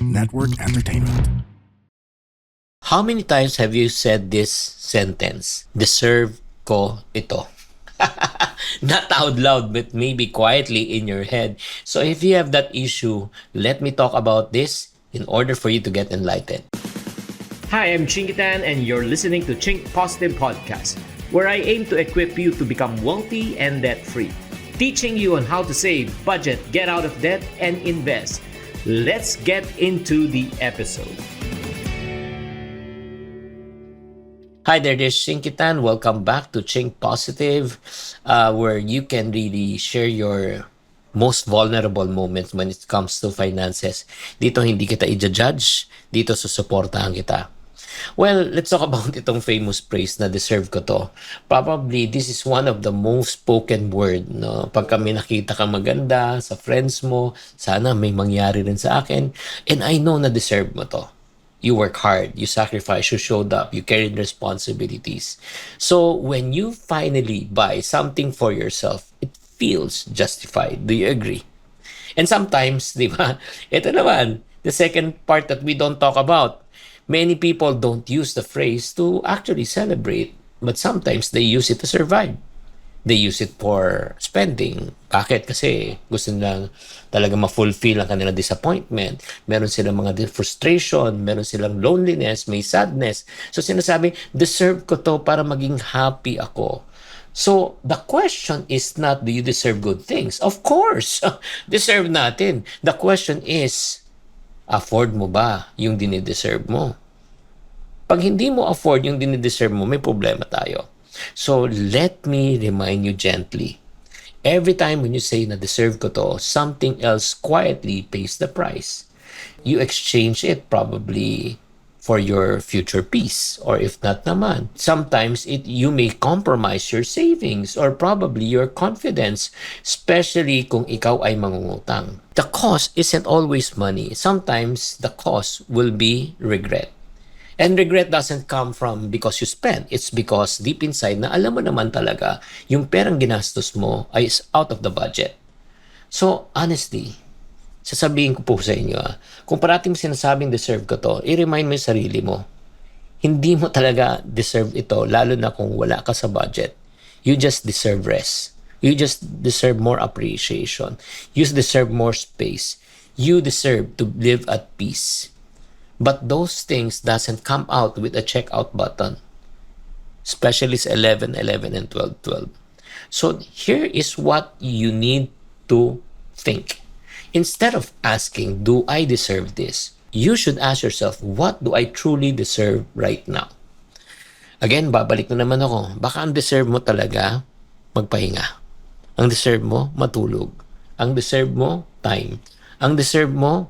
Network Entertainment. How many times have you said this sentence? Deserve ko ito. Not out loud, but maybe quietly in your head. So if you have that issue, let me talk about this in order for you to get enlightened. Hi, I'm Chingitan, and you're listening to Chink Positive Podcast, where I aim to equip you to become wealthy and debt-free, teaching you on how to save, budget, get out of debt, and invest. Let's get into the episode. Hi there, this is Chinkitan. Welcome back to Chink Positive, where you can really share your most vulnerable moments when it comes to finances. Dito hindi kita i-judge, dito susuportahan kita. Well, let's talk about itong famous phrase na deserve ko to. Probably this is one of the most spoken word, no? Pag kami nakita ka maganda sa friends mo, sana may mangyari rin sa akin. And I know na deserve mo to. You work hard, you sacrifice, you showed up, you carried responsibilities. So when you finally buy something for yourself, it feels justified. Do you agree? And sometimes, di ba, ito naman, the second part that we don't talk about. Many people don't use the phrase to actually celebrate, but sometimes they use it to survive. They use it for spending. Bakit? Kasi gusto nilang talaga ma-fulfill ang kanilang disappointment. Meron silang mga frustration, meron silang loneliness, may sadness. So sinasabi, deserve ko to para maging happy ako. So the question is not, do you deserve good things? Of course, deserve natin. The question is, afford mo ba yung dinideserve mo? Pag hindi mo afford yung dinideserve mo, may problema tayo. So let me remind you gently. Every time when you say na deserve ko to, something else quietly pays the price. You exchange it probably for your future peace, or if not naman, sometimes you may compromise your savings or probably your confidence, especially kung ikaw ay mangungutang. The cost isn't always money. Sometimes the cost will be regret. And regret doesn't come from because you spend. It's because deep inside na alam mo naman talaga yung perang ginastos mo ay is out of the budget. So, honestly, sasabihin ko po sa inyo, kung parating sinasabing deserve ko to, i-remind mo yung sarili mo. Hindi mo talaga deserve ito, lalo na kung wala ka sa budget. You just deserve rest. You just deserve more appreciation. You deserve more space. You deserve to live at peace. But those things doesn't come out with a checkout button. Especially sa 11:11 and 12:12. So here is what you need to think. Instead of asking, do I deserve this? You should ask yourself, what do I truly deserve right now? Again, babalik na naman ako. Baka ang deserve mo talaga, magpahinga. Ang deserve mo, matulog. Ang deserve mo, time. Ang deserve mo,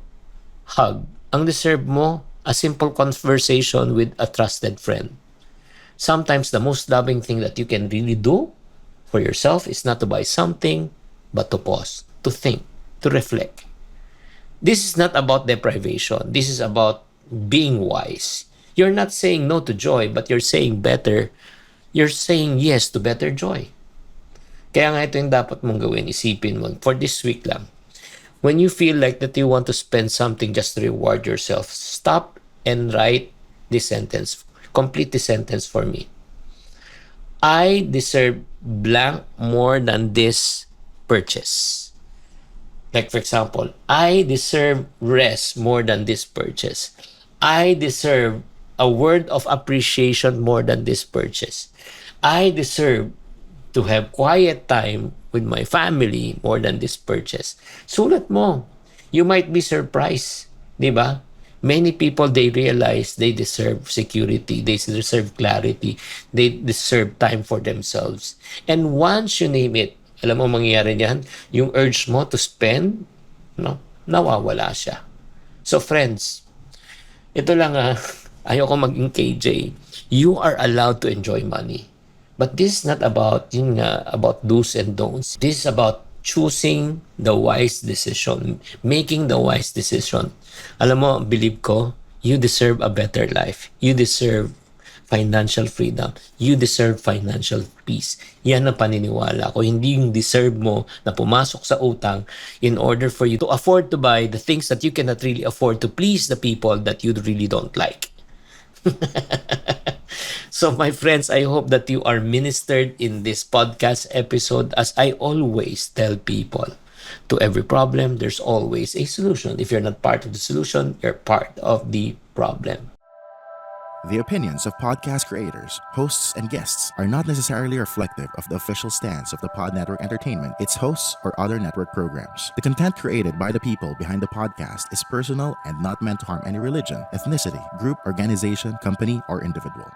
hug. Ang deserve mo, a simple conversation with a trusted friend. Sometimes the most loving thing that you can really do for yourself is not to buy something, but to pause, to think, to reflect. This is not about deprivation. This is about being wise. You're not saying no to joy, but you're saying better. You're saying yes to better joy. Kaya nga ito yung dapat mong gawin. Isipin mo, for this week lang. When you feel like that you want to spend something just to reward yourself, stop and write this sentence. Complete this sentence for me. I deserve blank more than this purchase. Like for example, I deserve rest more than this purchase. I deserve a word of appreciation more than this purchase. I deserve to have quiet time with my family more than this purchase. Sulat mo. You might be surprised. Di ba? Many people, they realize they deserve security. They deserve clarity. They deserve time for themselves. And once you name it, alam mo mangyayari niyan, yung urge mo to spend, no, nawawala siya. So friends, ito lang ayoko maging KJ. You are allowed to enjoy money. But this is not about about do's and don'ts. This is about choosing the wise decision, making the wise decision. Alam mo, believe ko, you deserve a better life. You deserve financial freedom. You deserve financial peace. Yan ang paniniwala ko. Hindi yung deserve mo na pumasok sa utang in order for you to afford to buy the things that you cannot really afford to please the people that you really don't like. So my friends, I hope that you are ministered in this podcast episode. As I always tell people, to every problem, there's always a solution. If you're not part of the solution, you're part of the problem. The opinions of podcast creators, hosts, and guests are not necessarily reflective of the official stance of the Pod Network Entertainment, its hosts, or other network programs. The content created by the people behind the podcast is personal and not meant to harm any religion, ethnicity, group, organization, company, or individual.